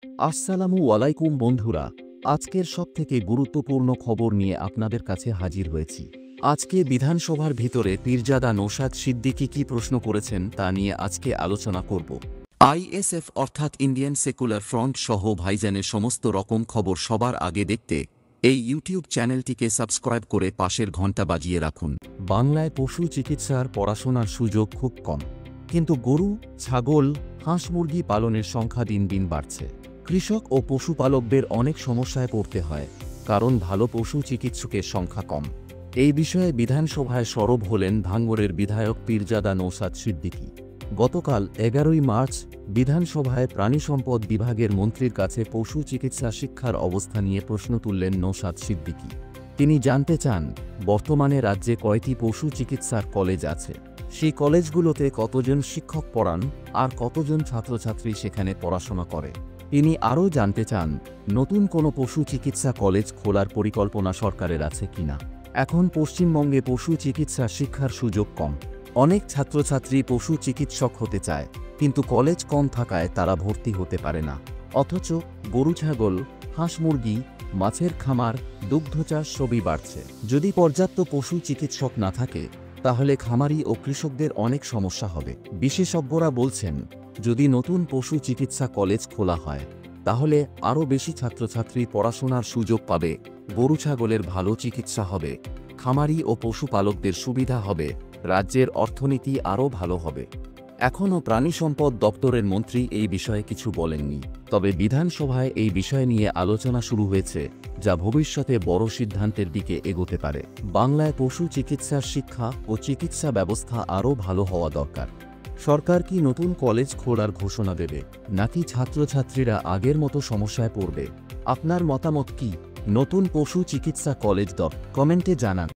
আসসালামু আলাইকুম বন্ধুরা, আজকের সবথেকে গুরুত্বপূর্ণ খবর নিয়ে আপনাদের কাছে হাজির হয়েছি। আজকে বিধানসভার ভিতরে পীরজাদা নওশাদ সিদ্দিকী কি প্রশ্ন করেছেন তা নিয়ে আজকে আলোচনা করব। আইএসএফ অর্থাৎ ইন্ডিয়ান সেকুলার ফ্রন্ট সহ ভাইজানের সমস্ত রকম খবর সবার আগে দেখতে এই ইউটিউব চ্যানেলটিকে সাবস্ক্রাইব করে পাশের ঘণ্টা বাজিয়ে রাখুন। বাংলায় পশু চিকিৎসার পড়াশোনার সুযোগ খুব কম, কিন্তু গরু, ছাগল, হাঁস মুরগি পালনের সংখ্যা দিন দিন বাড়ছে। কৃষক ও পশুপালকদের অনেক সমস্যায় পড়তে হয়, কারণ ভালো পশু চিকিৎসকের সংখ্যা কম। এই বিষয়ে বিধানসভায় সরব হলেন ভাঙ্গরের বিধায়ক পীরজাদা নওশাদ সিদ্দিকী। গতকাল 11ই মার্চ বিধানসভায় প্রাণিসম্পদ বিভাগের মন্ত্রীর কাছে পশু চিকিৎসা শিক্ষার অবস্থা নিয়ে প্রশ্ন তুললেন নওশাদ সিদ্দিকী। তিনি জানতে চান, বর্তমানে রাজ্যে কয়টি পশু চিকিৎসার কলেজ আছে, সেই কলেজগুলোতে কতজন শিক্ষক পড়ান আর কতজন ছাত্রছাত্রী সেখানে পড়াশোনা করে। তিনি আরও জানতে চান, নতুন কোনো পশু চিকিৎসা কলেজ খোলার পরিকল্পনা সরকারের আছে কিনা। এখন পশ্চিমবঙ্গে পশু চিকিৎসা শিক্ষার সুযোগ কম। অনেক ছাত্রছাত্রী পশু চিকিৎসক হতে চায়, কিন্তু কলেজ কম থাকায় তারা ভর্তি হতে পারে না। অথচ গরু, ছাগল, হাঁস মুরগি, মাছের খামার, দুগ্ধচাষ সবই বাড়ছে। যদি পর্যাপ্ত পশু চিকিৎসক না থাকে, তাহলে খামারি ও কৃষকদের অনেক সমস্যা হবে। বিশেষজ্ঞরা বলছেন, যদি নতুন পশু চিকিৎসা কলেজ খোলা হয়, তাহলে আরও বেশি ছাত্রছাত্রী পড়াশোনার সুযোগ পাবে, গরু ছাগলের ভালো চিকিৎসা হবে, খামারি ও পশুপালকদের সুবিধা হবে, রাজ্যের অর্থনীতি আরও ভালো হবে। এখনও প্রাণিসম্পদ দপ্তরের মন্ত্রী এই বিষয়ে কিছু বলেননি, তবে বিধানসভায় এই বিষয় নিয়ে আলোচনা শুরু হয়েছে, যা ভবিষ্যতে বড় সিদ্ধান্তের দিকে এগোতে পারে। বাংলায় পশু চিকিৎসার শিক্ষা ও চিকিৎসা ব্যবস্থা আরও ভালো হওয়া দরকার। সরকার কি নতুন কলেজ খোলার ঘোষণা দেবে, নাকি ছাত্রছাত্রীরা আগের মতো সমস্যায় পড়বে? আপনার মতামত কি? নতুন পশু চিকিৎসা কলেজ কমেন্টে জানান।